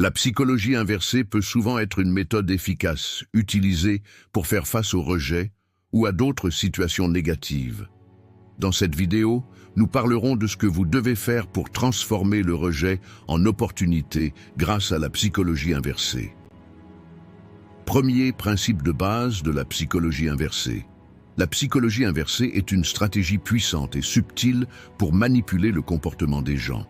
La psychologie inversée peut souvent être une méthode efficace, utilisée pour faire face au rejet ou à d'autres situations négatives. Dans cette vidéo, nous parlerons de ce que vous devez faire pour transformer le rejet en opportunité grâce à la psychologie inversée. Premier principe de base de la psychologie inversée. La psychologie inversée est une stratégie puissante et subtile pour manipuler le comportement des gens.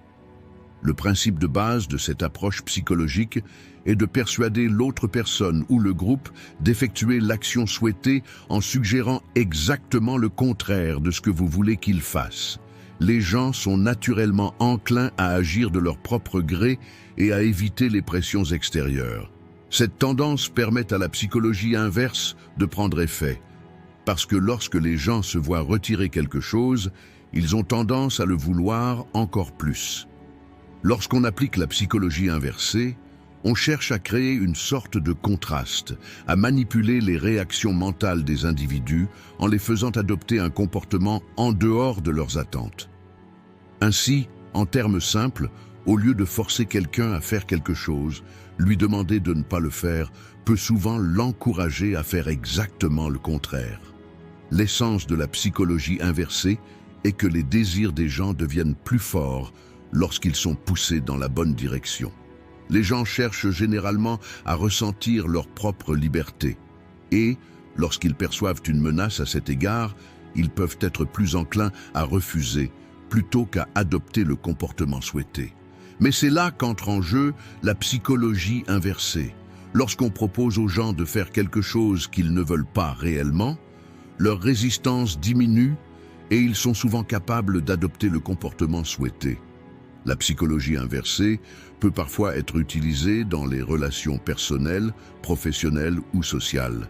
Le principe de base de cette approche psychologique est de persuader l'autre personne ou le groupe d'effectuer l'action souhaitée en suggérant exactement le contraire de ce que vous voulez qu'ils fassent. Les gens sont naturellement enclins à agir de leur propre gré et à éviter les pressions extérieures. Cette tendance permet à la psychologie inverse de prendre effet, parce que lorsque les gens se voient retirer quelque chose, ils ont tendance à le vouloir encore plus. Lorsqu'on applique la psychologie inversée, on cherche à créer une sorte de contraste, à manipuler les réactions mentales des individus en les faisant adopter un comportement en dehors de leurs attentes. Ainsi, en termes simples, au lieu de forcer quelqu'un à faire quelque chose, lui demander de ne pas le faire peut souvent l'encourager à faire exactement le contraire. L'essence de la psychologie inversée est que les désirs des gens deviennent plus forts lorsqu'ils sont poussés dans la bonne direction. Les gens cherchent généralement à ressentir leur propre liberté et, lorsqu'ils perçoivent une menace à cet égard, ils peuvent être plus enclins à refuser plutôt qu'à adopter le comportement souhaité. Mais c'est là qu'entre en jeu la psychologie inversée. Lorsqu'on propose aux gens de faire quelque chose qu'ils ne veulent pas réellement, leur résistance diminue et ils sont souvent capables d'adopter le comportement souhaité. La psychologie inversée peut parfois être utilisée dans les relations personnelles, professionnelles ou sociales.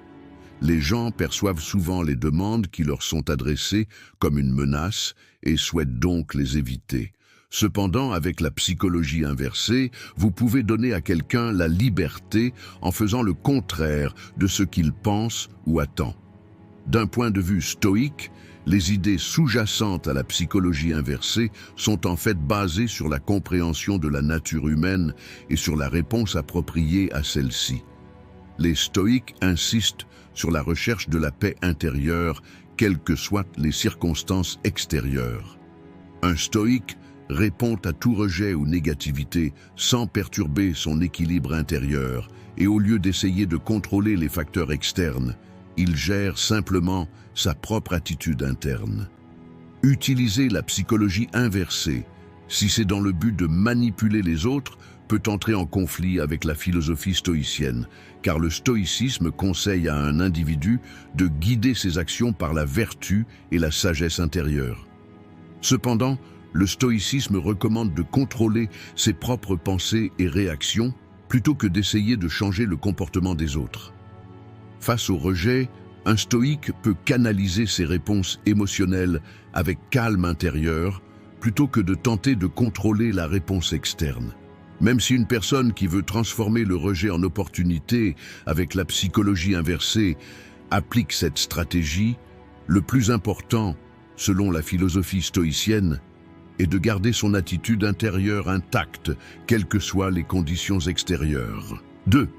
Les gens perçoivent souvent les demandes qui leur sont adressées comme une menace et souhaitent donc les éviter. Cependant, avec la psychologie inversée, vous pouvez donner à quelqu'un la liberté en faisant le contraire de ce qu'il pense ou attend. D'un point de vue stoïque, les idées sous-jacentes à la psychologie inversée sont en fait basées sur la compréhension de la nature humaine et sur la réponse appropriée à celle-ci. Les stoïques insistent sur la recherche de la paix intérieure, quelles que soient les circonstances extérieures. Un stoïque répond à tout rejet ou négativité sans perturber son équilibre intérieur et au lieu d'essayer de contrôler les facteurs externes, il gère simplement sa propre attitude interne. Utiliser la psychologie inversée, si c'est dans le but de manipuler les autres, peut entrer en conflit avec la philosophie stoïcienne, car le stoïcisme conseille à un individu de guider ses actions par la vertu et la sagesse intérieure. Cependant, le stoïcisme recommande de contrôler ses propres pensées et réactions plutôt que d'essayer de changer le comportement des autres. Face au rejet, un stoïque peut canaliser ses réponses émotionnelles avec calme intérieur plutôt que de tenter de contrôler la réponse externe. Même si une personne qui veut transformer le rejet en opportunité avec la psychologie inversée applique cette stratégie, le plus important, selon la philosophie stoïcienne, est de garder son attitude intérieure intacte, quelles que soient les conditions extérieures. 2.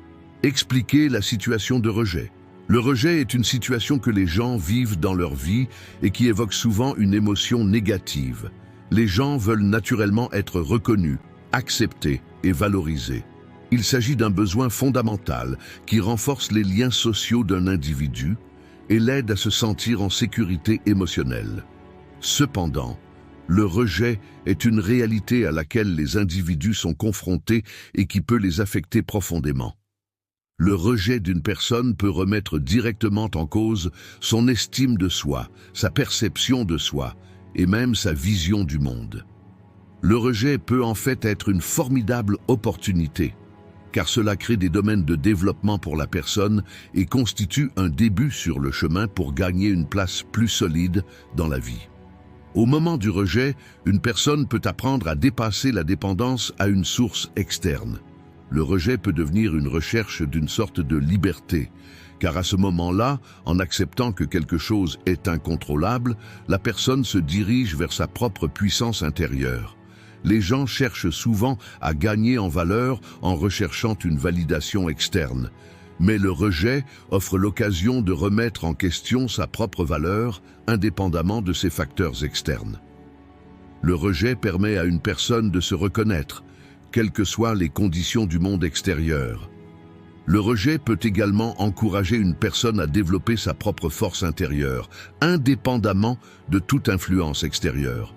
Expliquer la situation de rejet. Le rejet est une situation que les gens vivent dans leur vie et qui évoque souvent une émotion négative. Les gens veulent naturellement être reconnus, acceptés et valorisés. Il s'agit d'un besoin fondamental qui renforce les liens sociaux d'un individu et l'aide à se sentir en sécurité émotionnelle. Cependant, le rejet est une réalité à laquelle les individus sont confrontés et qui peut les affecter profondément. Le rejet d'une personne peut remettre directement en cause son estime de soi, sa perception de soi et même sa vision du monde. Le rejet peut en fait être une formidable opportunité, car cela crée des domaines de développement pour la personne et constitue un début sur le chemin pour gagner une place plus solide dans la vie. Au moment du rejet, une personne peut apprendre à dépasser la dépendance à une source externe. Le rejet peut devenir une recherche d'une sorte de liberté, car à ce moment-là, en acceptant que quelque chose est incontrôlable, la personne se dirige vers sa propre puissance intérieure. Les gens cherchent souvent à gagner en valeur en recherchant une validation externe. Mais le rejet offre l'occasion de remettre en question sa propre valeur, indépendamment de ces facteurs externes. Le rejet permet à une personne de se reconnaître, quelles que soient les conditions du monde extérieur. Le rejet peut également encourager une personne à développer sa propre force intérieure, indépendamment de toute influence extérieure.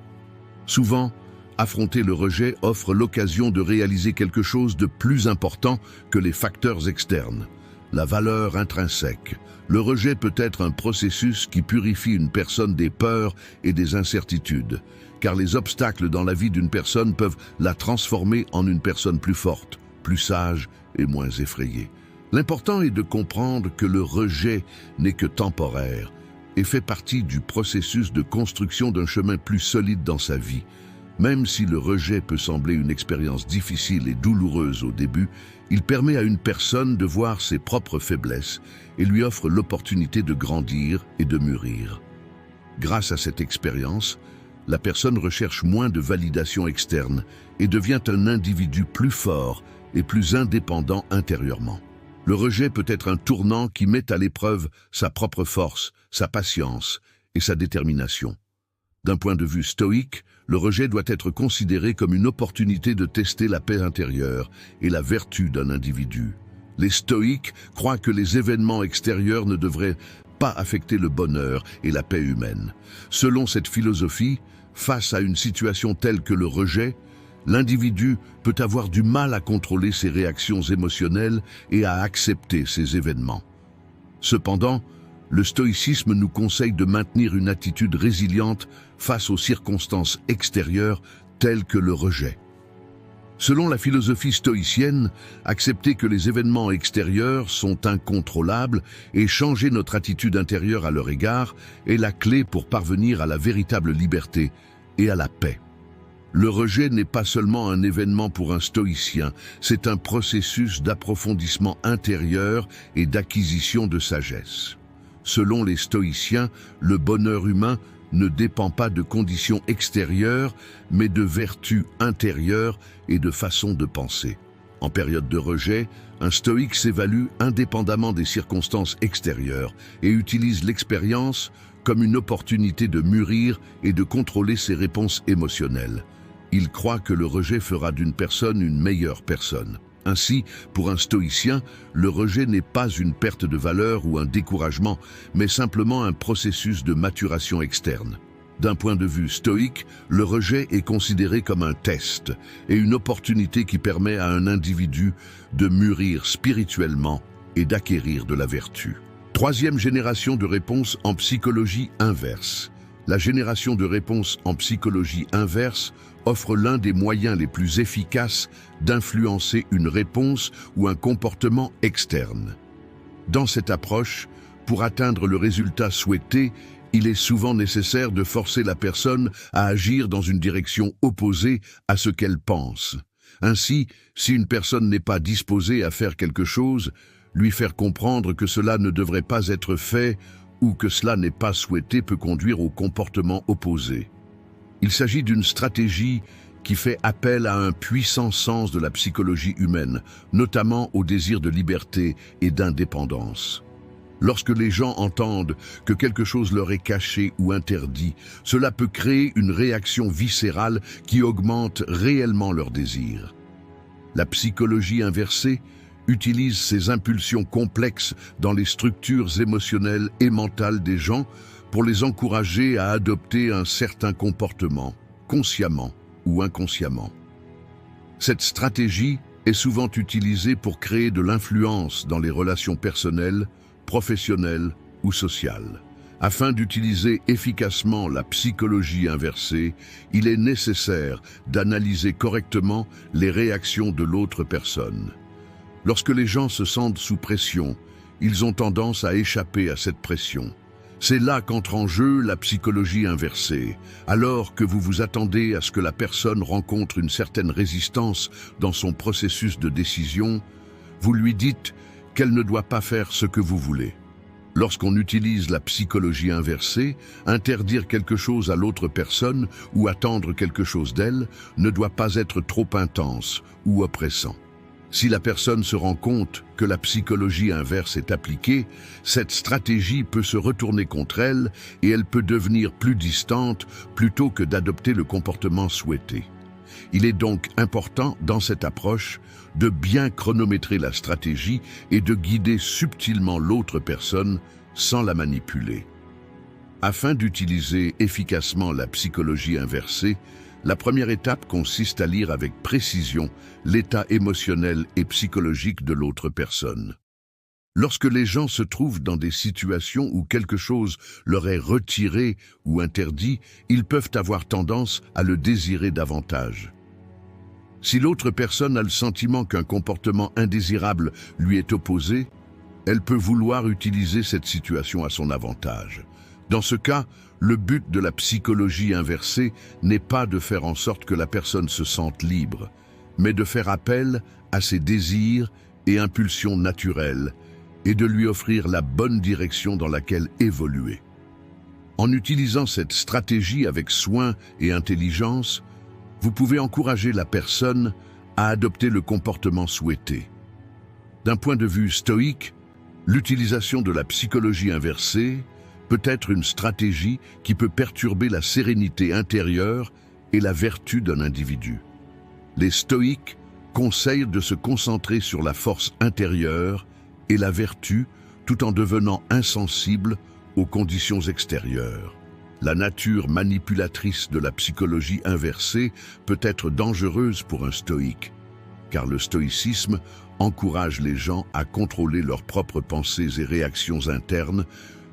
Souvent, affronter le rejet offre l'occasion de réaliser quelque chose de plus important que les facteurs externes. La valeur intrinsèque. Le rejet peut être un processus qui purifie une personne des peurs et des incertitudes, car les obstacles dans la vie d'une personne peuvent la transformer en une personne plus forte, plus sage et moins effrayée. L'important est de comprendre que le rejet n'est que temporaire et fait partie du processus de construction d'un chemin plus solide dans sa vie. Même si le rejet peut sembler une expérience difficile et douloureuse au début, il permet à une personne de voir ses propres faiblesses et lui offre l'opportunité de grandir et de mûrir. Grâce à cette expérience, la personne recherche moins de validation externe et devient un individu plus fort et plus indépendant intérieurement. Le rejet peut être un tournant qui met à l'épreuve sa propre force, sa patience et sa détermination. D'un point de vue stoïque, le rejet doit être considéré comme une opportunité de tester la paix intérieure et la vertu d'un individu. Les stoïques croient que les événements extérieurs ne devraient pas affecter le bonheur et la paix humaine. Selon cette philosophie, face à une situation telle que le rejet, l'individu peut avoir du mal à contrôler ses réactions émotionnelles et à accepter ces événements. Cependant, le stoïcisme nous conseille de maintenir une attitude résiliente face aux circonstances extérieures telles que le rejet. Selon la philosophie stoïcienne, accepter que les événements extérieurs sont incontrôlables et changer notre attitude intérieure à leur égard est la clé pour parvenir à la véritable liberté et à la paix. Le rejet n'est pas seulement un événement pour un stoïcien, c'est un processus d'approfondissement intérieur et d'acquisition de sagesse. Selon les stoïciens, le bonheur humain ne dépend pas de conditions extérieures, mais de vertus intérieures et de façons de penser. En période de rejet, un stoïque s'évalue indépendamment des circonstances extérieures et utilise l'expérience comme une opportunité de mûrir et de contrôler ses réponses émotionnelles. Il croit que le rejet fera d'une personne une meilleure personne. Ainsi, pour un stoïcien, le rejet n'est pas une perte de valeur ou un découragement, mais simplement un processus de maturation externe. D'un point de vue stoïque, le rejet est considéré comme un test et une opportunité qui permet à un individu de mûrir spirituellement et d'acquérir de la vertu. Troisième génération de réponses en psychologie inverse. La génération de réponses en psychologie inverse offre l'un des moyens les plus efficaces d'influencer une réponse ou un comportement externe. Dans cette approche, pour atteindre le résultat souhaité, il est souvent nécessaire de forcer la personne à agir dans une direction opposée à ce qu'elle pense. Ainsi, si une personne n'est pas disposée à faire quelque chose, lui faire comprendre que cela ne devrait pas être fait ou que cela n'est pas souhaité peut conduire au comportement opposé. Il s'agit d'une stratégie qui fait appel à un puissant sens de la psychologie humaine, notamment au désir de liberté et d'indépendance. Lorsque les gens entendent que quelque chose leur est caché ou interdit, cela peut créer une réaction viscérale qui augmente réellement leur désir. La psychologie inversée utilise ces impulsions complexes dans les structures émotionnelles et mentales des gens pour les encourager à adopter un certain comportement, consciemment ou inconsciemment. Cette stratégie est souvent utilisée pour créer de l'influence dans les relations personnelles, professionnelles ou sociales. Afin d'utiliser efficacement la psychologie inversée, il est nécessaire d'analyser correctement les réactions de l'autre personne. Lorsque les gens se sentent sous pression, ils ont tendance à échapper à cette pression. C'est là qu'entre en jeu la psychologie inversée. Alors que vous vous attendez à ce que la personne rencontre une certaine résistance dans son processus de décision, vous lui dites qu'elle ne doit pas faire ce que vous voulez. Lorsqu'on utilise la psychologie inversée, interdire quelque chose à l'autre personne ou attendre quelque chose d'elle ne doit pas être trop intense ou oppressant. Si la personne se rend compte que la psychologie inverse est appliquée, cette stratégie peut se retourner contre elle et elle peut devenir plus distante plutôt que d'adopter le comportement souhaité. Il est donc important, dans cette approche, de bien chronométrer la stratégie et de guider subtilement l'autre personne sans la manipuler. Afin d'utiliser efficacement la psychologie inversée, la première étape consiste à lire avec précision l'état émotionnel et psychologique de l'autre personne. Lorsque les gens se trouvent dans des situations où quelque chose leur est retiré ou interdit, ils peuvent avoir tendance à le désirer davantage. Si l'autre personne a le sentiment qu'un comportement indésirable lui est opposé, elle peut vouloir utiliser cette situation à son avantage. Dans ce cas, le but de la psychologie inversée n'est pas de faire en sorte que la personne se sente libre, mais de faire appel à ses désirs et impulsions naturelles et de lui offrir la bonne direction dans laquelle évoluer. En utilisant cette stratégie avec soin et intelligence, vous pouvez encourager la personne à adopter le comportement souhaité. D'un point de vue stoïque, l'utilisation de la psychologie inversée peut être une stratégie qui peut perturber la sérénité intérieure et la vertu d'un individu. Les stoïques conseillent de se concentrer sur la force intérieure et la vertu tout en devenant insensible aux conditions extérieures. La nature manipulatrice de la psychologie inversée peut être dangereuse pour un stoïque, car le stoïcisme encourage les gens à contrôler leurs propres pensées et réactions internes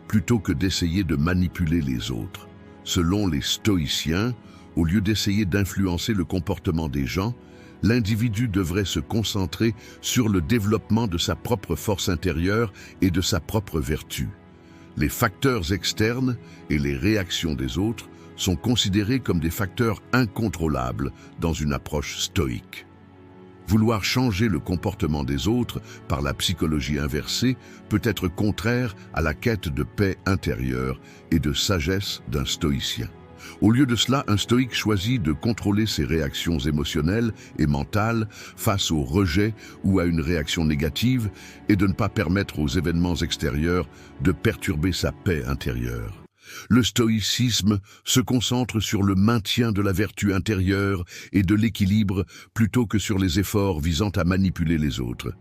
plutôt que d'essayer de manipuler les autres. Selon les stoïciens, au lieu d'essayer d'influencer le comportement des gens, l'individu devrait se concentrer sur le développement de sa propre force intérieure et de sa propre vertu. Les facteurs externes et les réactions des autres sont considérés comme des facteurs incontrôlables dans une approche stoïque. Vouloir changer le comportement des autres par la psychologie inversée peut être contraire à la quête de paix intérieure et de sagesse d'un stoïcien. Au lieu de cela, un stoïque choisit de contrôler ses réactions émotionnelles et mentales face au rejet ou à une réaction négative et de ne pas permettre aux événements extérieurs de perturber sa paix intérieure. Le stoïcisme se concentre sur le maintien de la vertu intérieure et de l'équilibre plutôt que sur les efforts visant à manipuler les autres.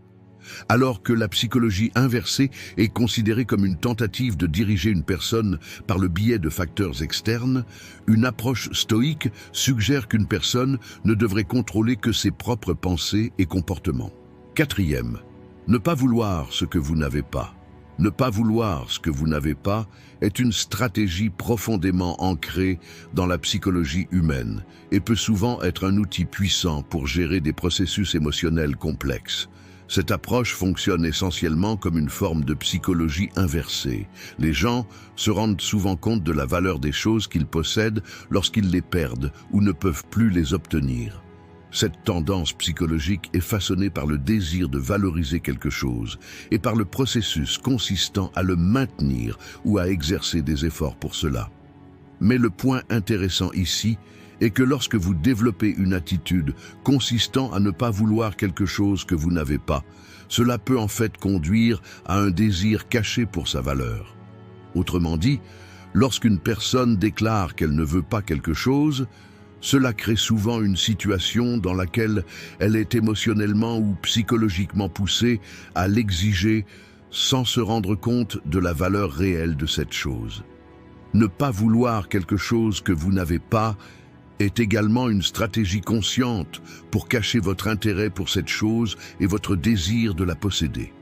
Alors que la psychologie inversée est considérée comme une tentative de diriger une personne par le biais de facteurs externes, une approche stoïque suggère qu'une personne ne devrait contrôler que ses propres pensées et comportements. Quatrième, ne pas vouloir ce que vous n'avez pas. Ne pas vouloir ce que vous n'avez pas est une stratégie profondément ancrée dans la psychologie humaine et peut souvent être un outil puissant pour gérer des processus émotionnels complexes. Cette approche fonctionne essentiellement comme une forme de psychologie inversée. Les gens se rendent souvent compte de la valeur des choses qu'ils possèdent lorsqu'ils les perdent ou ne peuvent plus les obtenir. Cette tendance psychologique est façonnée par le désir de valoriser quelque chose et par le processus consistant à le maintenir ou à exercer des efforts pour cela. Mais le point intéressant ici est que lorsque vous développez une attitude consistant à ne pas vouloir quelque chose que vous n'avez pas, cela peut en fait conduire à un désir caché pour sa valeur. Autrement dit, lorsqu'une personne déclare qu'elle ne veut pas quelque chose, cela crée souvent une situation dans laquelle elle est émotionnellement ou psychologiquement poussée à l'exiger sans se rendre compte de la valeur réelle de cette chose. Ne pas vouloir quelque chose que vous n'avez pas est également une stratégie consciente pour cacher votre intérêt pour cette chose et votre désir de la posséder.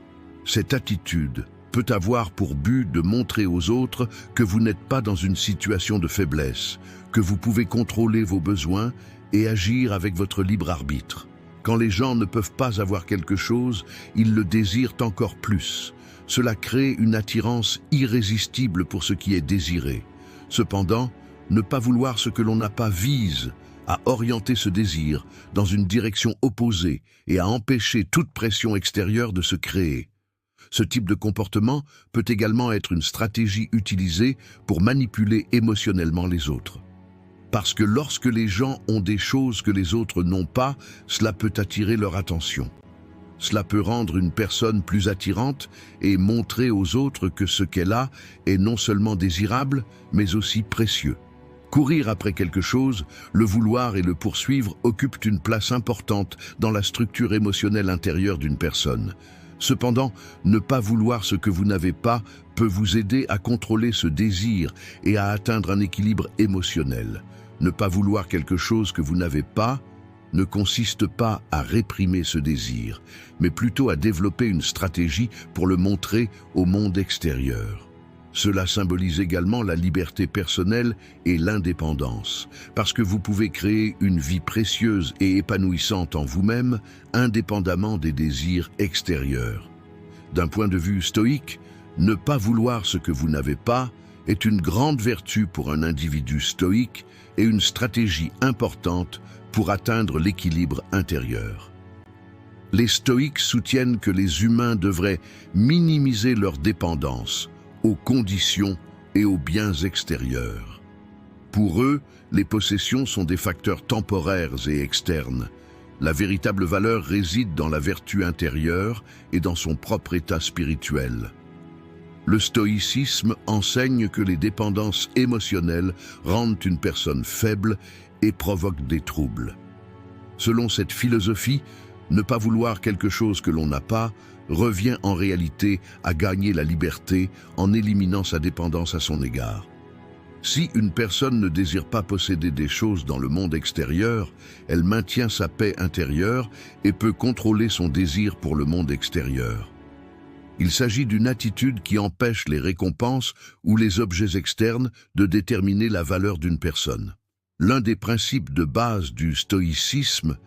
Cette attitude peut avoir pour but de montrer aux autres que vous n'êtes pas dans une situation de faiblesse, que vous pouvez contrôler vos besoins et agir avec votre libre arbitre. Quand les gens ne peuvent pas avoir quelque chose, ils le désirent encore plus. Cela crée une attirance irrésistible pour ce qui est désiré. Cependant, ne pas vouloir ce que l'on n'a pas vise à orienter ce désir dans une direction opposée et à empêcher toute pression extérieure de se créer. Ce type de comportement peut également être une stratégie utilisée pour manipuler émotionnellement les autres. Parce que lorsque les gens ont des choses que les autres n'ont pas, cela peut attirer leur attention. Cela peut rendre une personne plus attirante et montrer aux autres que ce qu'elle a est non seulement désirable, mais aussi précieux. Courir après quelque chose, le vouloir et le poursuivre occupent une place importante dans la structure émotionnelle intérieure d'une personne. Cependant, ne pas vouloir ce que vous n'avez pas peut vous aider à contrôler ce désir et à atteindre un équilibre émotionnel. Ne pas vouloir quelque chose que vous n'avez pas ne consiste pas à réprimer ce désir, mais plutôt à développer une stratégie pour le montrer au monde extérieur. Cela symbolise également la liberté personnelle et l'indépendance, parce que vous pouvez créer une vie précieuse et épanouissante en vous-même, indépendamment des désirs extérieurs. D'un point de vue stoïque, ne pas vouloir ce que vous n'avez pas est une grande vertu pour un individu stoïque et une stratégie importante pour atteindre l'équilibre intérieur. Les stoïques soutiennent que les humains devraient minimiser leur dépendance aux conditions et aux biens extérieurs. Pour eux, les possessions sont des facteurs temporaires et externes. La véritable valeur réside dans la vertu intérieure et dans son propre état spirituel. Le stoïcisme enseigne que les dépendances émotionnelles rendent une personne faible et provoquent des troubles. Selon cette philosophie, ne pas vouloir quelque chose que l'on n'a pas revient en réalité à gagner la liberté en éliminant sa dépendance à son égard. Si une personne ne désire pas posséder des choses dans le monde extérieur, elle maintient sa paix intérieure et peut contrôler son désir pour le monde extérieur. Il s'agit d'une attitude qui empêche les récompenses ou les objets externes de déterminer la valeur d'une personne. L'un des principes de base du stoïcisme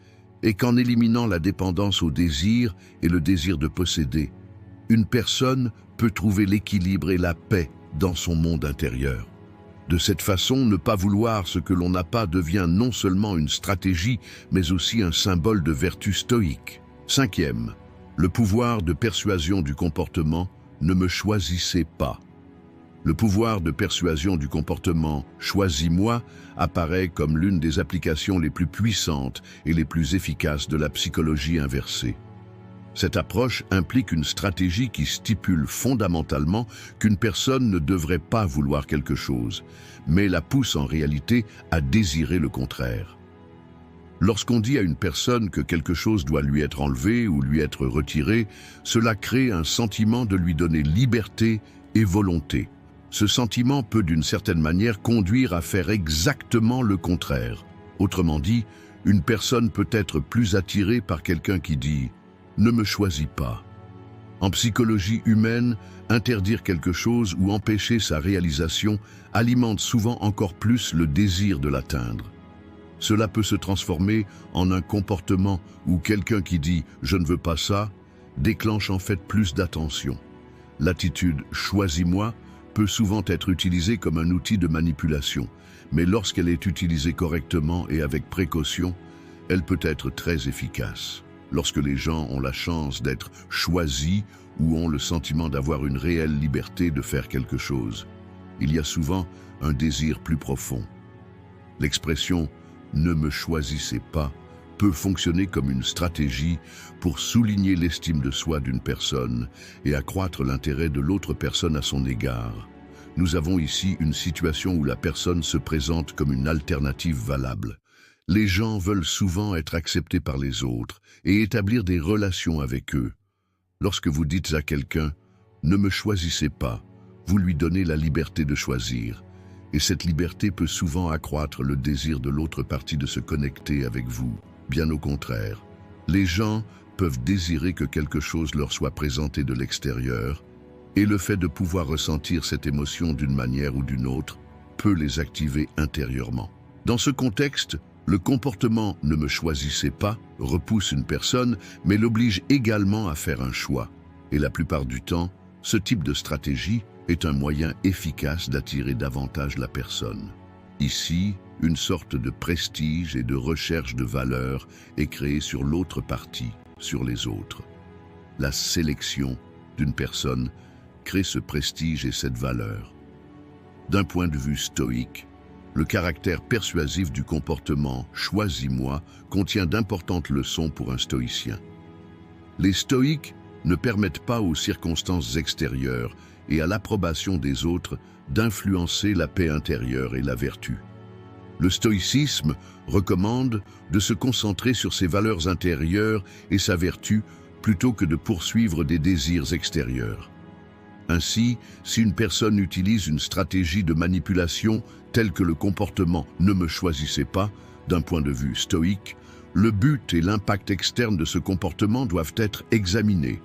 est qu'en éliminant la dépendance au désir et le désir de posséder, une personne peut trouver l'équilibre et la paix dans son monde intérieur. De cette façon, ne pas vouloir ce que l'on n'a pas devient non seulement une stratégie, mais aussi un symbole de vertu stoïque. Cinquième, le pouvoir de persuasion du comportement « ne me choisissez pas ». Le pouvoir de persuasion du comportement « choisis-moi » apparaît comme l'une des applications les plus puissantes et les plus efficaces de la psychologie inversée. Cette approche implique une stratégie qui stipule fondamentalement qu'une personne ne devrait pas vouloir quelque chose, mais la pousse en réalité à désirer le contraire. Lorsqu'on dit à une personne que quelque chose doit lui être enlevé ou lui être retiré, cela crée un sentiment de lui donner liberté et volonté. Ce sentiment peut d'une certaine manière conduire à faire exactement le contraire. Autrement dit, une personne peut être plus attirée par quelqu'un qui dit « ne me choisis pas ». En psychologie humaine, interdire quelque chose ou empêcher sa réalisation alimente souvent encore plus le désir de l'atteindre. Cela peut se transformer en un comportement où quelqu'un qui dit « je ne veux pas ça » déclenche en fait plus d'attention. L'attitude « choisis-moi » peut souvent être utilisée comme un outil de manipulation, mais lorsqu'elle est utilisée correctement et avec précaution, elle peut être très efficace. Lorsque les gens ont la chance d'être choisis ou ont le sentiment d'avoir une réelle liberté de faire quelque chose, il y a souvent un désir plus profond. L'expression « ne me choisissez pas » peut fonctionner comme une stratégie pour souligner l'estime de soi d'une personne et accroître l'intérêt de l'autre personne à son égard. Nous avons ici une situation où la personne se présente comme une alternative valable. Les gens veulent souvent être acceptés par les autres et établir des relations avec eux. Lorsque vous dites à quelqu'un « ne me choisissez pas », vous lui donnez la liberté de choisir. Et cette liberté peut souvent accroître le désir de l'autre partie de se connecter avec vous. Bien au contraire, les gens peuvent désirer que quelque chose leur soit présenté de l'extérieur, et le fait de pouvoir ressentir cette émotion d'une manière ou d'une autre peut les activer intérieurement. Dans ce contexte, le comportement « ne me choisissez pas » repousse une personne, mais l'oblige également à faire un choix. Et la plupart du temps, ce type de stratégie est un moyen efficace d'attirer davantage la personne. Ici, une sorte de prestige et de recherche de valeur est créée sur l'autre partie, sur les autres. La sélection d'une personne crée ce prestige et cette valeur. D'un point de vue stoïque, le caractère persuasif du comportement « choisis-moi » contient d'importantes leçons pour un stoïcien. Les stoïques ne permettent pas aux circonstances extérieures et à l'approbation des autres d'influencer la paix intérieure et la vertu. Le stoïcisme recommande de se concentrer sur ses valeurs intérieures et sa vertu plutôt que de poursuivre des désirs extérieurs. Ainsi, si une personne utilise une stratégie de manipulation telle que le comportement « ne me choisissez pas » d'un point de vue stoïque, le but et l'impact externe de ce comportement doivent être examinés.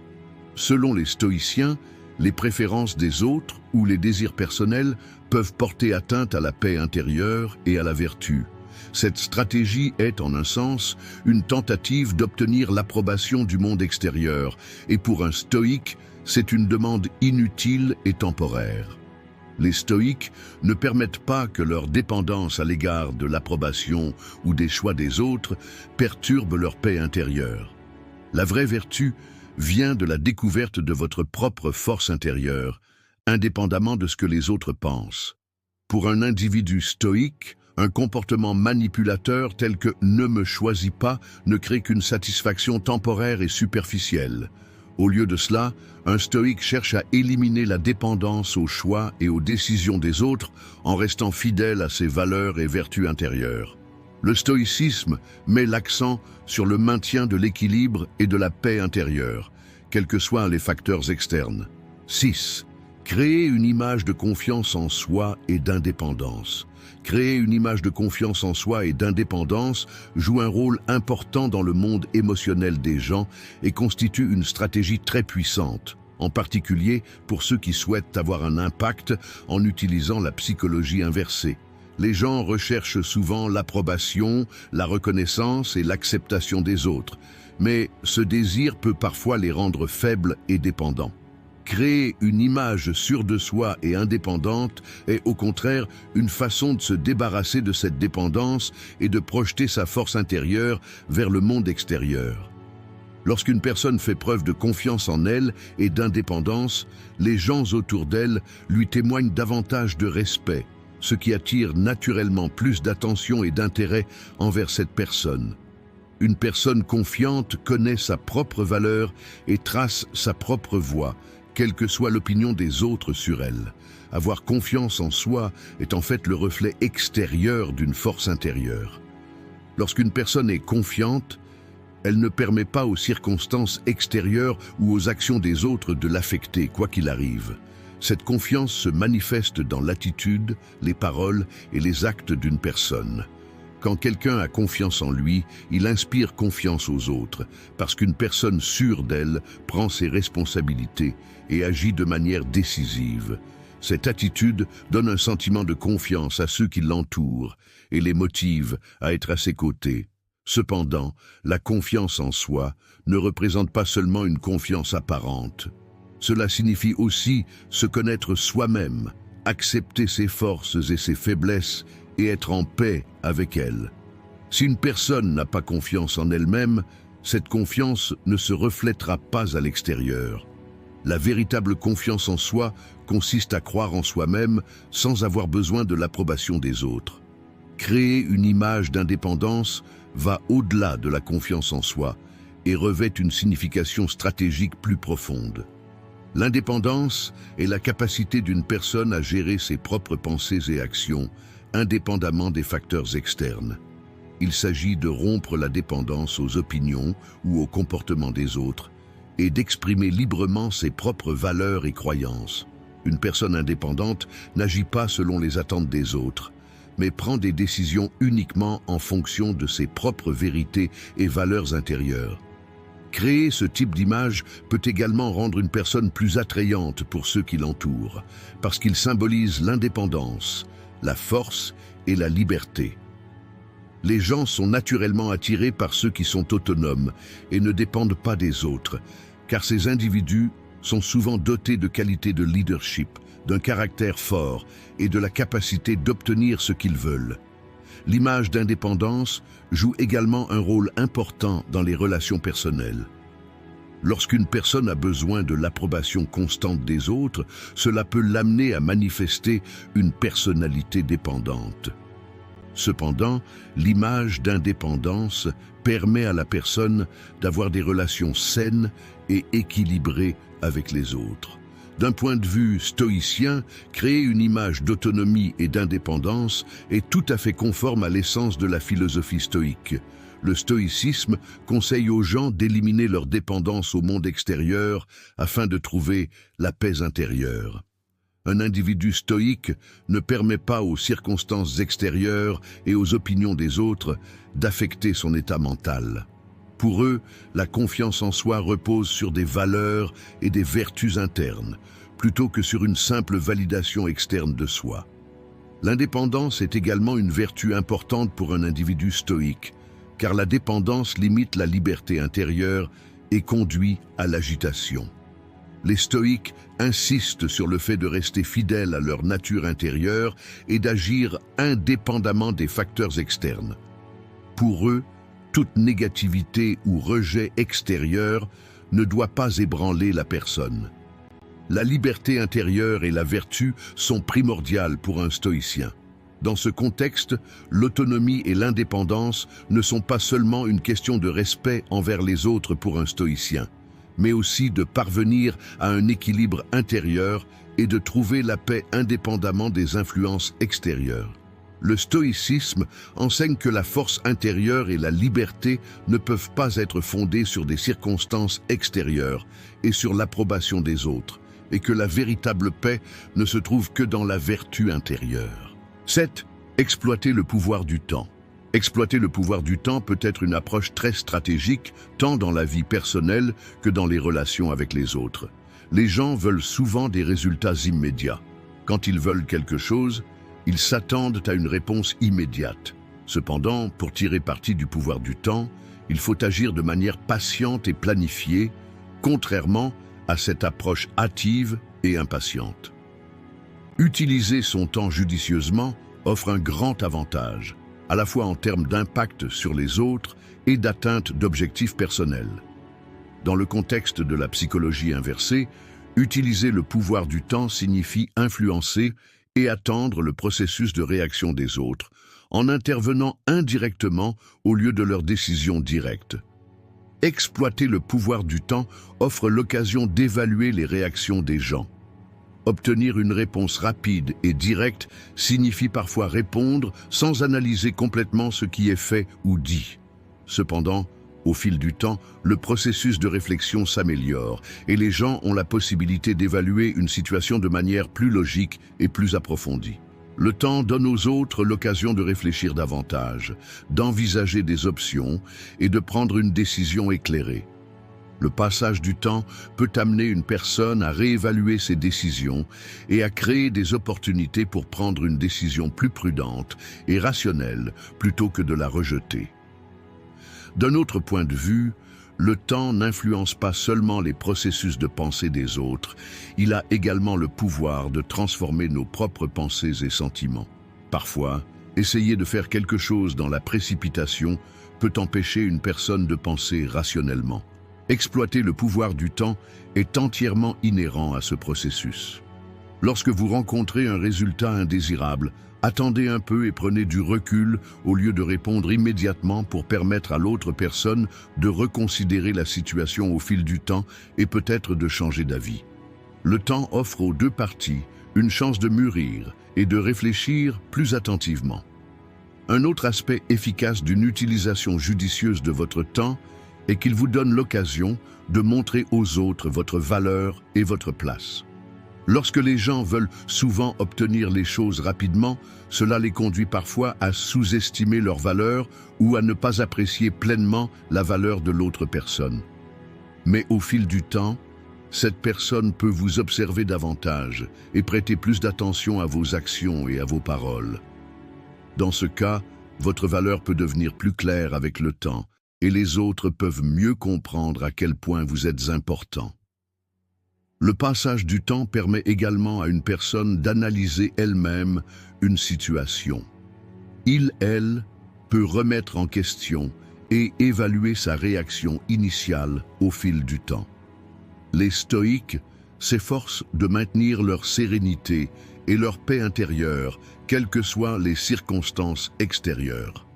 Selon les stoïciens, les préférences des autres ou les désirs personnels peuvent porter atteinte à la paix intérieure et à la vertu. Cette stratégie est, en un sens, une tentative d'obtenir l'approbation du monde extérieur, et pour un stoïque, c'est une demande inutile et temporaire. Les stoïques ne permettent pas que leur dépendance à l'égard de l'approbation ou des choix des autres perturbe leur paix intérieure. La vraie vertu vient de la découverte de votre propre force intérieure, indépendamment de ce que les autres pensent. Pour un individu stoïque, un comportement manipulateur tel que « ne me choisis pas » ne crée qu'une satisfaction temporaire et superficielle. Au lieu de cela, un stoïque cherche à éliminer la dépendance aux choix et aux décisions des autres en restant fidèle à ses valeurs et vertus intérieures. Le stoïcisme met l'accent sur le maintien de l'équilibre et de la paix intérieure, quels que soient les facteurs externes. 6. Créer une image de confiance en soi et d'indépendance. Créer une image de confiance en soi et d'indépendance joue un rôle important dans le monde émotionnel des gens et constitue une stratégie très puissante, en particulier pour ceux qui souhaitent avoir un impact en utilisant la psychologie inversée. Les gens recherchent souvent l'approbation, la reconnaissance et l'acceptation des autres, mais ce désir peut parfois les rendre faibles et dépendants. Créer une image sûre de soi et indépendante est au contraire une façon de se débarrasser de cette dépendance et de projeter sa force intérieure vers le monde extérieur. Lorsqu'une personne fait preuve de confiance en elle et d'indépendance, les gens autour d'elle lui témoignent davantage de respect, ce qui attire naturellement plus d'attention et d'intérêt envers cette personne. Une personne confiante connaît sa propre valeur et trace sa propre voie, quelle que soit l'opinion des autres sur elle. Avoir confiance en soi est en fait le reflet extérieur d'une force intérieure. Lorsqu'une personne est confiante, elle ne permet pas aux circonstances extérieures ou aux actions des autres de l'affecter, quoi qu'il arrive. Cette confiance se manifeste dans l'attitude, les paroles et les actes d'une personne. Quand quelqu'un a confiance en lui, il inspire confiance aux autres, parce qu'une personne sûre d'elle prend ses responsabilités et agit de manière décisive. Cette attitude donne un sentiment de confiance à ceux qui l'entourent et les motive à être à ses côtés. Cependant, la confiance en soi ne représente pas seulement une confiance apparente. Cela signifie aussi se connaître soi-même, accepter ses forces et ses faiblesses et être en paix avec elles. Si une personne n'a pas confiance en elle-même, cette confiance ne se reflètera pas à l'extérieur. La véritable confiance en soi consiste à croire en soi-même sans avoir besoin de l'approbation des autres. Créer une image d'indépendance va au-delà de la confiance en soi et revêt une signification stratégique plus profonde. L'indépendance est la capacité d'une personne à gérer ses propres pensées et actions, indépendamment des facteurs externes. Il s'agit de rompre la dépendance aux opinions ou au comportement des autres et d'exprimer librement ses propres valeurs et croyances. Une personne indépendante n'agit pas selon les attentes des autres, mais prend des décisions uniquement en fonction de ses propres vérités et valeurs intérieures. Créer ce type d'image peut également rendre une personne plus attrayante pour ceux qui l'entourent, parce qu'il symbolise l'indépendance, la force et la liberté. Les gens sont naturellement attirés par ceux qui sont autonomes et ne dépendent pas des autres, car ces individus sont souvent dotés de qualités de leadership, d'un caractère fort et de la capacité d'obtenir ce qu'ils veulent. L'image d'indépendance joue également un rôle important dans les relations personnelles. Lorsqu'une personne a besoin de l'approbation constante des autres, cela peut l'amener à manifester une personnalité dépendante. Cependant, l'image d'indépendance permet à la personne d'avoir des relations saines et équilibrées avec les autres. D'un point de vue stoïcien, créer une image d'autonomie et d'indépendance est tout à fait conforme à l'essence de la philosophie stoïque. Le stoïcisme conseille aux gens d'éliminer leur dépendance au monde extérieur afin de trouver la paix intérieure. Un individu stoïque ne permet pas aux circonstances extérieures et aux opinions des autres d'affecter son état mental. Pour eux, la confiance en soi repose sur des valeurs et des vertus internes, plutôt que sur une simple validation externe de soi. L'indépendance est également une vertu importante pour un individu stoïque, car la dépendance limite la liberté intérieure et conduit à l'agitation. Les stoïques insistent sur le fait de rester fidèles à leur nature intérieure et d'agir indépendamment des facteurs externes. Pour eux, toute négativité ou rejet extérieur ne doit pas ébranler la personne. La liberté intérieure et la vertu sont primordiales pour un stoïcien. Dans ce contexte, l'autonomie et l'indépendance ne sont pas seulement une question de respect envers les autres pour un stoïcien, mais aussi de parvenir à un équilibre intérieur et de trouver la paix indépendamment des influences extérieures. Le stoïcisme enseigne que la force intérieure et la liberté ne peuvent pas être fondées sur des circonstances extérieures et sur l'approbation des autres, et que la véritable paix ne se trouve que dans la vertu intérieure. 7. Exploiter le pouvoir du temps. Exploiter le pouvoir du temps peut être une approche très stratégique, tant dans la vie personnelle que dans les relations avec les autres. Les gens veulent souvent des résultats immédiats. Quand ils veulent quelque chose, ils s'attendent à une réponse immédiate. Cependant, pour tirer parti du pouvoir du temps, il faut agir de manière patiente et planifiée, contrairement à cette approche hâtive et impatiente. Utiliser son temps judicieusement offre un grand avantage, à la fois en termes d'impact sur les autres et d'atteinte d'objectifs personnels. Dans le contexte de la psychologie inversée, utiliser le pouvoir du temps signifie influencer et attendre le processus de réaction des autres, en intervenant indirectement au lieu de leur décision directe. Exploiter le pouvoir du temps offre l'occasion d'évaluer les réactions des gens. Obtenir une réponse rapide et directe signifie parfois répondre sans analyser complètement ce qui est fait ou dit. Cependant, au fil du temps, le processus de réflexion s'améliore et les gens ont la possibilité d'évaluer une situation de manière plus logique et plus approfondie. Le temps donne aux autres l'occasion de réfléchir davantage, d'envisager des options et de prendre une décision éclairée. Le passage du temps peut amener une personne à réévaluer ses décisions et à créer des opportunités pour prendre une décision plus prudente et rationnelle plutôt que de la rejeter. D'un autre point de vue, le temps n'influence pas seulement les processus de pensée des autres, il a également le pouvoir de transformer nos propres pensées et sentiments. Parfois, essayer de faire quelque chose dans la précipitation peut empêcher une personne de penser rationnellement. Exploiter le pouvoir du temps est entièrement inhérent à ce processus. Lorsque vous rencontrez un résultat indésirable, attendez un peu et prenez du recul au lieu de répondre immédiatement pour permettre à l'autre personne de reconsidérer la situation au fil du temps et peut-être de changer d'avis. Le temps offre aux deux parties une chance de mûrir et de réfléchir plus attentivement. Un autre aspect efficace d'une utilisation judicieuse de votre temps est qu'il vous donne l'occasion de montrer aux autres votre valeur et votre place. Lorsque les gens veulent souvent obtenir les choses rapidement, cela les conduit parfois à sous-estimer leur valeur ou à ne pas apprécier pleinement la valeur de l'autre personne. Mais au fil du temps, cette personne peut vous observer davantage et prêter plus d'attention à vos actions et à vos paroles. Dans ce cas, votre valeur peut devenir plus claire avec le temps et les autres peuvent mieux comprendre à quel point vous êtes important. Le passage du temps permet également à une personne d'analyser elle-même une situation. Il, elle, peut remettre en question et évaluer sa réaction initiale au fil du temps. Les stoïques s'efforcent de maintenir leur sérénité et leur paix intérieure, quelles que soient les circonstances extérieures.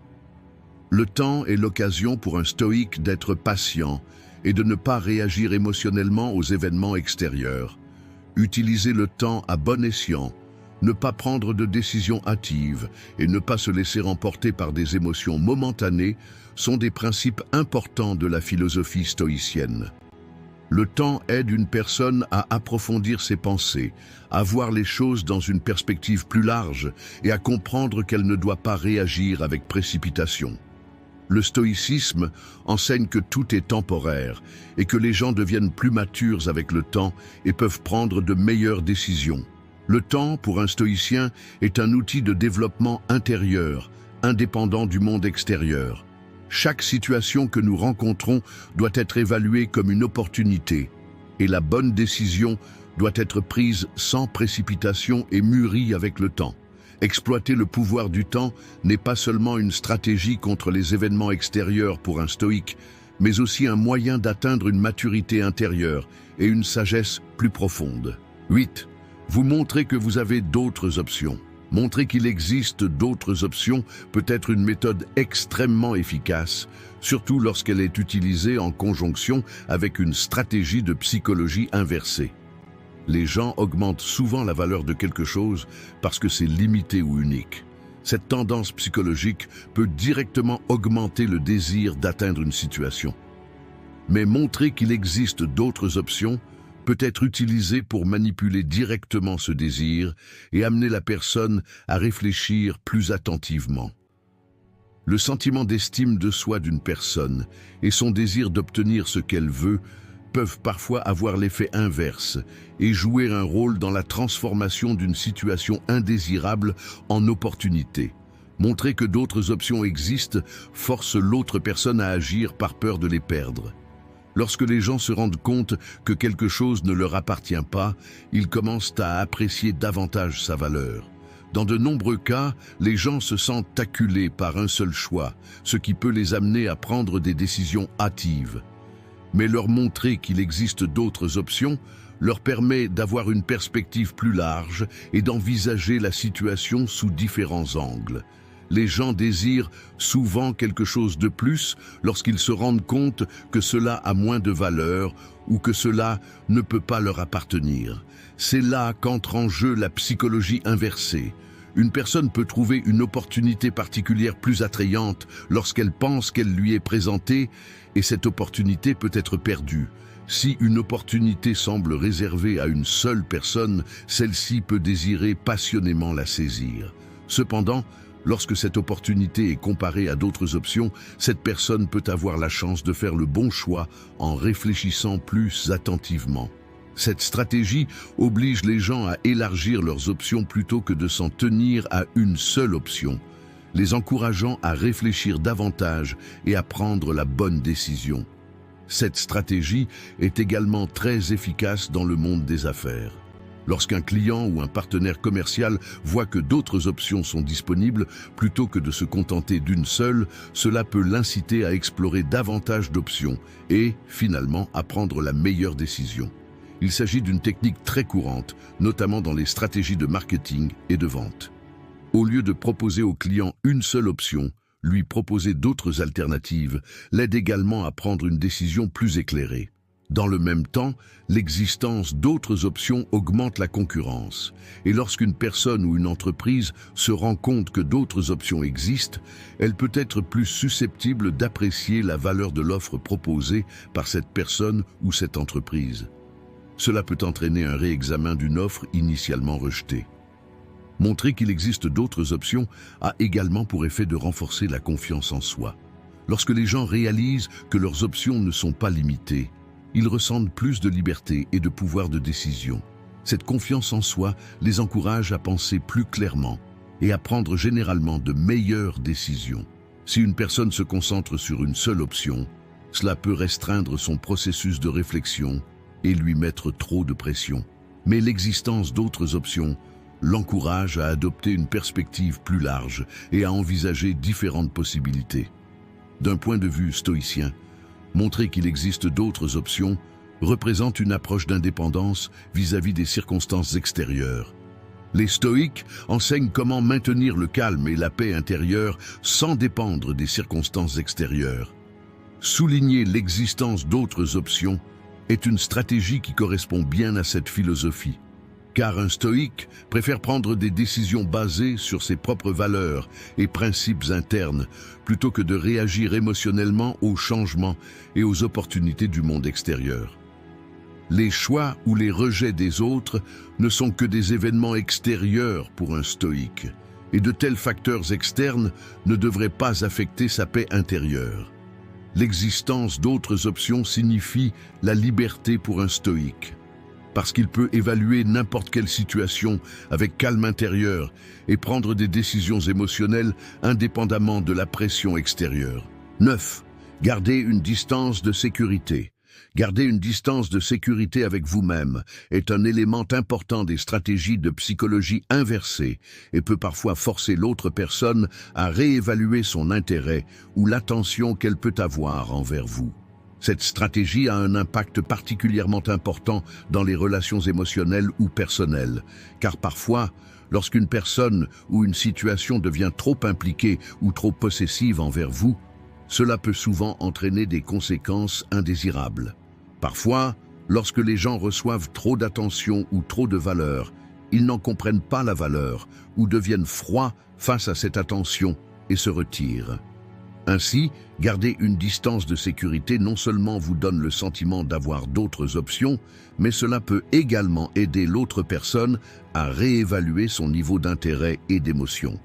Le temps est l'occasion pour un stoïque d'être patient et de ne pas réagir émotionnellement aux événements extérieurs. Utiliser le temps à bon escient, ne pas prendre de décisions hâtives et ne pas se laisser emporter par des émotions momentanées sont des principes importants de la philosophie stoïcienne. Le temps aide une personne à approfondir ses pensées, à voir les choses dans une perspective plus large et à comprendre qu'elle ne doit pas réagir avec précipitation. Le stoïcisme enseigne que tout est temporaire et que les gens deviennent plus matures avec le temps et peuvent prendre de meilleures décisions. Le temps, pour un stoïcien, est un outil de développement intérieur, indépendant du monde extérieur. Chaque situation que nous rencontrons doit être évaluée comme une opportunité et la bonne décision doit être prise sans précipitation et mûrie avec le temps. Exploiter le pouvoir du temps n'est pas seulement une stratégie contre les événements extérieurs pour un stoïque, mais aussi un moyen d'atteindre une maturité intérieure et une sagesse plus profonde. 8. Vous montrez que vous avez d'autres options. Montrer qu'il existe d'autres options peut être une méthode extrêmement efficace, surtout lorsqu'elle est utilisée en conjonction avec une stratégie de psychologie inversée. Les gens augmentent souvent la valeur de quelque chose parce que c'est limité ou unique. Cette tendance psychologique peut directement augmenter le désir d'atteindre une situation. Mais montrer qu'il existe d'autres options peut être utilisé pour manipuler directement ce désir et amener la personne à réfléchir plus attentivement. Le sentiment d'estime de soi d'une personne et son désir d'obtenir ce qu'elle veut peuvent parfois avoir l'effet inverse et jouer un rôle dans la transformation d'une situation indésirable en opportunité. Montrer que d'autres options existent force l'autre personne à agir par peur de les perdre. Lorsque les gens se rendent compte que quelque chose ne leur appartient pas, ils commencent à apprécier davantage sa valeur. Dans de nombreux cas, les gens se sentent acculés par un seul choix, ce qui peut les amener à prendre des décisions hâtives. Mais leur montrer qu'il existe d'autres options leur permet d'avoir une perspective plus large et d'envisager la situation sous différents angles. Les gens désirent souvent quelque chose de plus lorsqu'ils se rendent compte que cela a moins de valeur ou que cela ne peut pas leur appartenir. C'est là qu'entre en jeu la psychologie inversée. Une personne peut trouver une opportunité particulière plus attrayante lorsqu'elle pense qu'elle lui est présentée et cette opportunité peut être perdue. Si une opportunité semble réservée à une seule personne, celle-ci peut désirer passionnément la saisir. Cependant, lorsque cette opportunité est comparée à d'autres options, cette personne peut avoir la chance de faire le bon choix en réfléchissant plus attentivement. Cette stratégie oblige les gens à élargir leurs options plutôt que de s'en tenir à une seule option, les encourageant à réfléchir davantage et à prendre la bonne décision. Cette stratégie est également très efficace dans le monde des affaires. Lorsqu'un client ou un partenaire commercial voit que d'autres options sont disponibles, plutôt que de se contenter d'une seule, cela peut l'inciter à explorer davantage d'options et, finalement, à prendre la meilleure décision. Il s'agit d'une technique très courante, notamment dans les stratégies de marketing et de vente. Au lieu de proposer au client une seule option, lui proposer d'autres alternatives l'aide également à prendre une décision plus éclairée. Dans le même temps, l'existence d'autres options augmente la concurrence. Et lorsqu'une personne ou une entreprise se rend compte que d'autres options existent, elle peut être plus susceptible d'apprécier la valeur de l'offre proposée par cette personne ou cette entreprise. Cela peut entraîner un réexamen d'une offre initialement rejetée. Montrer qu'il existe d'autres options a également pour effet de renforcer la confiance en soi. Lorsque les gens réalisent que leurs options ne sont pas limitées, ils ressentent plus de liberté et de pouvoir de décision. Cette confiance en soi les encourage à penser plus clairement et à prendre généralement de meilleures décisions. Si une personne se concentre sur une seule option, cela peut restreindre son processus de réflexion et lui mettre trop de pression. Mais l'existence d'autres options l'encourage à adopter une perspective plus large et à envisager différentes possibilités. D'un point de vue stoïcien, montrer qu'il existe d'autres options représente une approche d'indépendance vis-à-vis des circonstances extérieures. Les stoïques enseignent comment maintenir le calme et la paix intérieure sans dépendre des circonstances extérieures. Souligner l'existence d'autres options est une stratégie qui correspond bien à cette philosophie. Car un stoïque préfère prendre des décisions basées sur ses propres valeurs et principes internes plutôt que de réagir émotionnellement aux changements et aux opportunités du monde extérieur. Les choix ou les rejets des autres ne sont que des événements extérieurs pour un stoïque, et de tels facteurs externes ne devraient pas affecter sa paix intérieure. L'existence d'autres options signifie la liberté pour un stoïque, parce qu'il peut évaluer n'importe quelle situation avec calme intérieur et prendre des décisions émotionnelles indépendamment de la pression extérieure. 9. Gardez une distance de sécurité. Garder une distance de sécurité avec vous-même est un élément important des stratégies de psychologie inversée et peut parfois forcer l'autre personne à réévaluer son intérêt ou l'attention qu'elle peut avoir envers vous. Cette stratégie a un impact particulièrement important dans les relations émotionnelles ou personnelles, car parfois, lorsqu'une personne ou une situation devient trop impliquée ou trop possessive envers vous, cela peut souvent entraîner des conséquences indésirables. Parfois, lorsque les gens reçoivent trop d'attention ou trop de valeur, ils n'en comprennent pas la valeur ou deviennent froids face à cette attention et se retirent. Ainsi, garder une distance de sécurité non seulement vous donne le sentiment d'avoir d'autres options, mais cela peut également aider l'autre personne à réévaluer son niveau d'intérêt et d'émotion.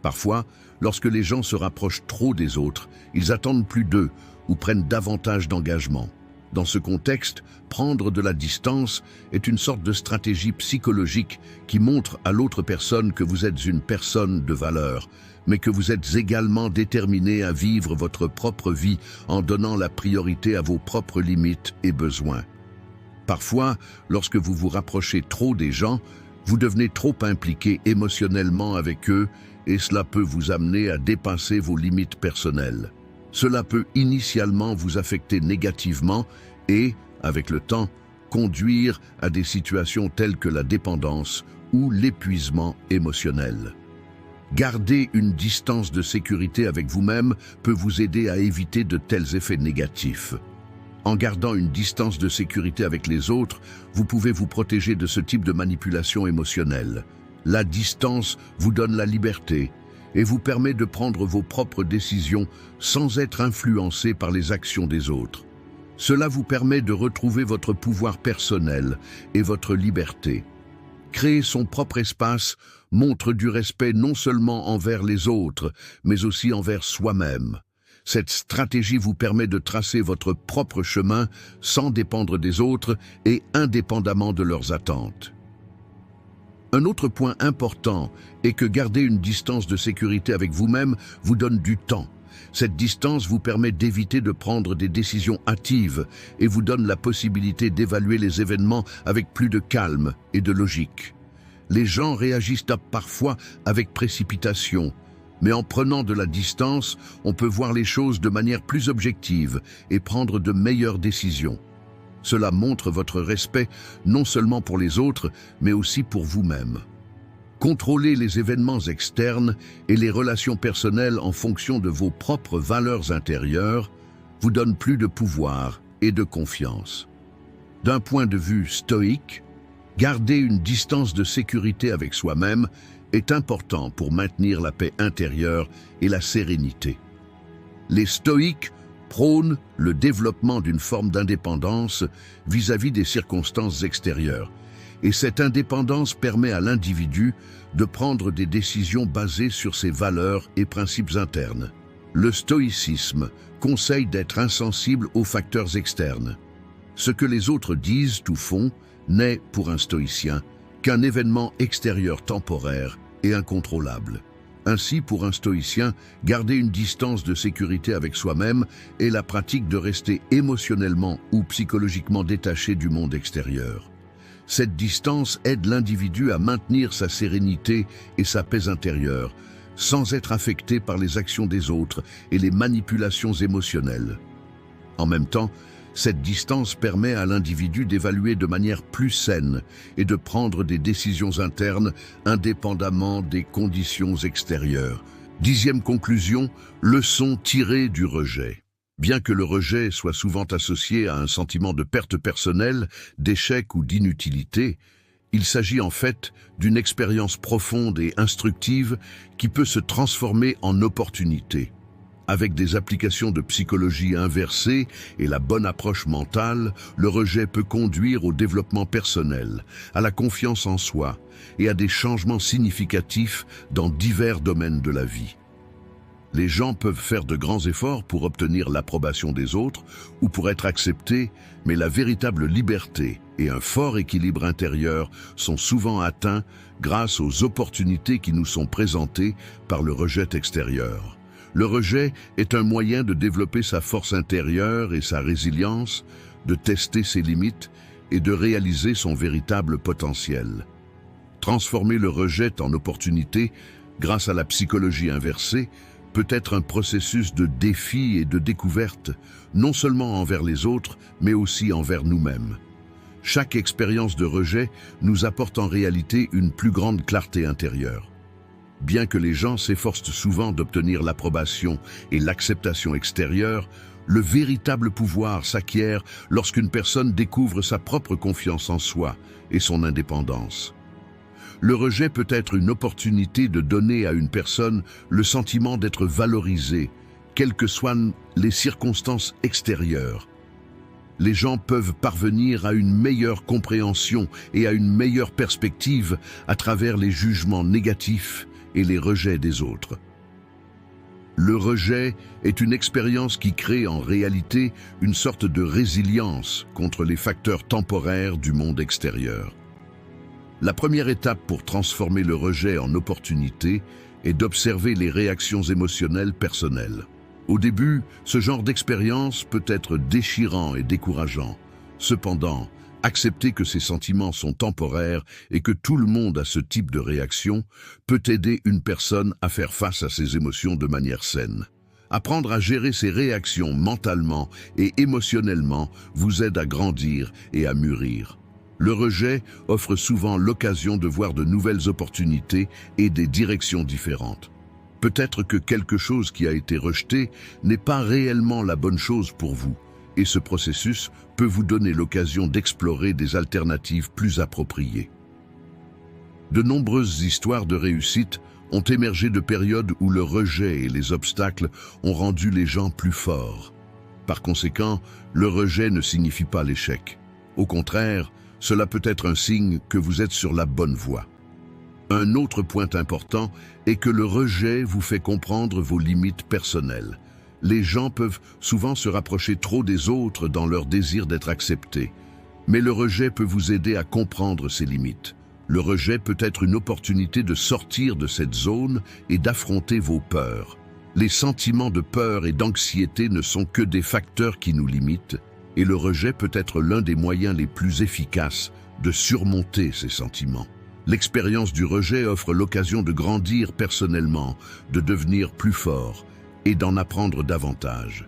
Parfois, lorsque les gens se rapprochent trop des autres, ils attendent plus d'eux ou prennent davantage d'engagement. Dans ce contexte, prendre de la distance est une sorte de stratégie psychologique qui montre à l'autre personne que vous êtes une personne de valeur, mais que vous êtes également déterminé à vivre votre propre vie en donnant la priorité à vos propres limites et besoins. Parfois, lorsque vous vous rapprochez trop des gens, vous devenez trop impliqué émotionnellement avec eux et cela peut vous amener à dépasser vos limites personnelles. Cela peut initialement vous affecter négativement et, avec le temps, conduire à des situations telles que la dépendance ou l'épuisement émotionnel. Garder une distance de sécurité avec vous-même peut vous aider à éviter de tels effets négatifs. En gardant une distance de sécurité avec les autres, vous pouvez vous protéger de ce type de manipulation émotionnelle. La distance vous donne la liberté et vous permet de prendre vos propres décisions sans être influencé par les actions des autres. Cela vous permet de retrouver votre pouvoir personnel et votre liberté. Créer son propre espace montre du respect non seulement envers les autres, mais aussi envers soi-même. Cette stratégie vous permet de tracer votre propre chemin sans dépendre des autres et indépendamment de leurs attentes. Un autre point important est que garder une distance de sécurité avec vous-même vous donne du temps. Cette distance vous permet d'éviter de prendre des décisions hâtives et vous donne la possibilité d'évaluer les événements avec plus de calme et de logique. Les gens réagissent parfois avec précipitation, mais en prenant de la distance, on peut voir les choses de manière plus objective et prendre de meilleures décisions. Cela montre votre respect non seulement pour les autres, mais aussi pour vous-même. Contrôlez les événements externes et les relations personnelles en fonction de vos propres valeurs intérieures vous donne plus de pouvoir et de confiance. D'un point de vue stoïque, garder une distance de sécurité avec soi-même est important pour maintenir la paix intérieure et la sérénité. Les stoïques prônent le développement d'une forme d'indépendance vis-à-vis des circonstances extérieures, et cette indépendance permet à l'individu de prendre des décisions basées sur ses valeurs et principes internes. Le stoïcisme conseille d'être insensible aux facteurs externes. Ce que les autres disent ou font n'est, pour un stoïcien, qu'un événement extérieur temporaire et incontrôlable. Ainsi, pour un stoïcien, garder une distance de sécurité avec soi-même est la pratique de rester émotionnellement ou psychologiquement détaché du monde extérieur. Cette distance aide l'individu à maintenir sa sérénité et sa paix intérieure, sans être affecté par les actions des autres et les manipulations émotionnelles. En même temps, cette distance permet à l'individu d'évaluer de manière plus saine et de prendre des décisions internes indépendamment des conditions extérieures. 10e conclusion, leçon tirée du rejet. Bien que le rejet soit souvent associé à un sentiment de perte personnelle, d'échec ou d'inutilité, il s'agit en fait d'une expérience profonde et instructive qui peut se transformer en opportunité. Avec des applications de psychologie inversée et la bonne approche mentale, le rejet peut conduire au développement personnel, à la confiance en soi et à des changements significatifs dans divers domaines de la vie. Les gens peuvent faire de grands efforts pour obtenir l'approbation des autres ou pour être acceptés, mais la véritable liberté et un fort équilibre intérieur sont souvent atteints grâce aux opportunités qui nous sont présentées par le rejet extérieur. Le rejet est un moyen de développer sa force intérieure et sa résilience, de tester ses limites et de réaliser son véritable potentiel. Transformer le rejet en opportunité grâce à la psychologie inversée peut être un processus de défi et de découverte, non seulement envers les autres, mais aussi envers nous-mêmes. Chaque expérience de rejet nous apporte en réalité une plus grande clarté intérieure. Bien que les gens s'efforcent souvent d'obtenir l'approbation et l'acceptation extérieure, le véritable pouvoir s'acquiert lorsqu'une personne découvre sa propre confiance en soi et son indépendance. Le rejet peut être une opportunité de donner à une personne le sentiment d'être valorisée, quelles que soient les circonstances extérieures. Les gens peuvent parvenir à une meilleure compréhension et à une meilleure perspective à travers les jugements négatifs et les rejets des autres. Le rejet est une expérience qui crée en réalité une sorte de résilience contre les facteurs temporaires du monde extérieur. La première étape pour transformer le rejet en opportunité est d'observer les réactions émotionnelles personnelles. Au début, ce genre d'expérience peut être déchirant et décourageant. Cependant, accepter que ces sentiments sont temporaires et que tout le monde a ce type de réaction peut aider une personne à faire face à ses émotions de manière saine. Apprendre à gérer ses réactions mentalement et émotionnellement vous aide à grandir et à mûrir. Le rejet offre souvent l'occasion de voir de nouvelles opportunités et des directions différentes. Peut-être que quelque chose qui a été rejeté n'est pas réellement la bonne chose pour vous, et ce processus peut vous donner l'occasion d'explorer des alternatives plus appropriées. De nombreuses histoires de réussite ont émergé de périodes où le rejet et les obstacles ont rendu les gens plus forts. Par conséquent, le rejet ne signifie pas l'échec. Au contraire, cela peut être un signe que vous êtes sur la bonne voie. Un autre point important est que le rejet vous fait comprendre vos limites personnelles. Les gens peuvent souvent se rapprocher trop des autres dans leur désir d'être acceptés. Mais le rejet peut vous aider à comprendre ces limites. Le rejet peut être une opportunité de sortir de cette zone et d'affronter vos peurs. Les sentiments de peur et d'anxiété ne sont que des facteurs qui nous limitent, et le rejet peut être l'un des moyens les plus efficaces de surmonter ces sentiments. L'expérience du rejet offre l'occasion de grandir personnellement, de devenir plus fort et d'en apprendre davantage.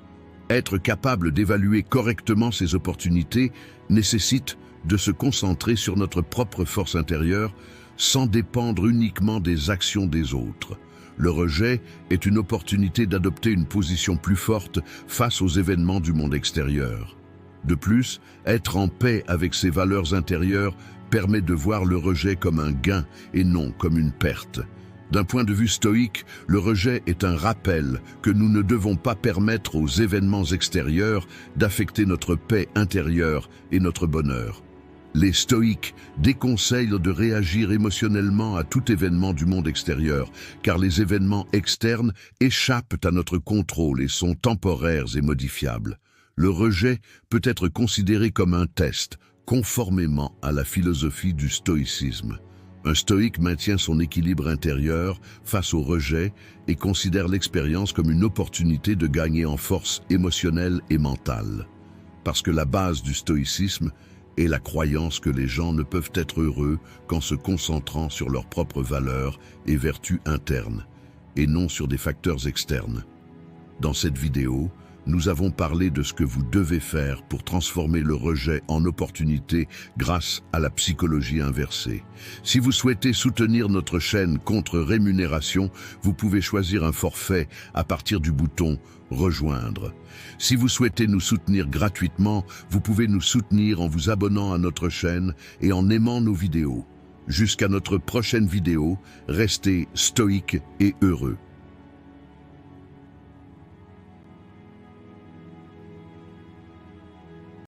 Être capable d'évaluer correctement ces opportunités nécessite de se concentrer sur notre propre force intérieure sans dépendre uniquement des actions des autres. Le rejet est une opportunité d'adopter une position plus forte face aux événements du monde extérieur. De plus, être en paix avec ses valeurs intérieures permet de voir le rejet comme un gain et non comme une perte. D'un point de vue stoïque, le rejet est un rappel que nous ne devons pas permettre aux événements extérieurs d'affecter notre paix intérieure et notre bonheur. Les stoïques déconseillent de réagir émotionnellement à tout événement du monde extérieur, car les événements externes échappent à notre contrôle et sont temporaires et modifiables. Le rejet peut être considéré comme un test, conformément à la philosophie du stoïcisme. Un stoïque maintient son équilibre intérieur face au rejet et considère l'expérience comme une opportunité de gagner en force émotionnelle et mentale. Parce que la base du stoïcisme est la croyance que les gens ne peuvent être heureux qu'en se concentrant sur leurs propres valeurs et vertus internes. et non sur des facteurs externes. Dans cette vidéo, nous avons parlé de ce que vous devez faire pour transformer le rejet en opportunité grâce à la psychologie inversée. Si vous souhaitez soutenir notre chaîne contre rémunération, vous pouvez choisir un forfait à partir du bouton « Rejoindre ». Si vous souhaitez nous soutenir gratuitement, vous pouvez nous soutenir en vous abonnant à notre chaîne et en aimant nos vidéos. Jusqu'à notre prochaine vidéo, restez stoïques et heureux.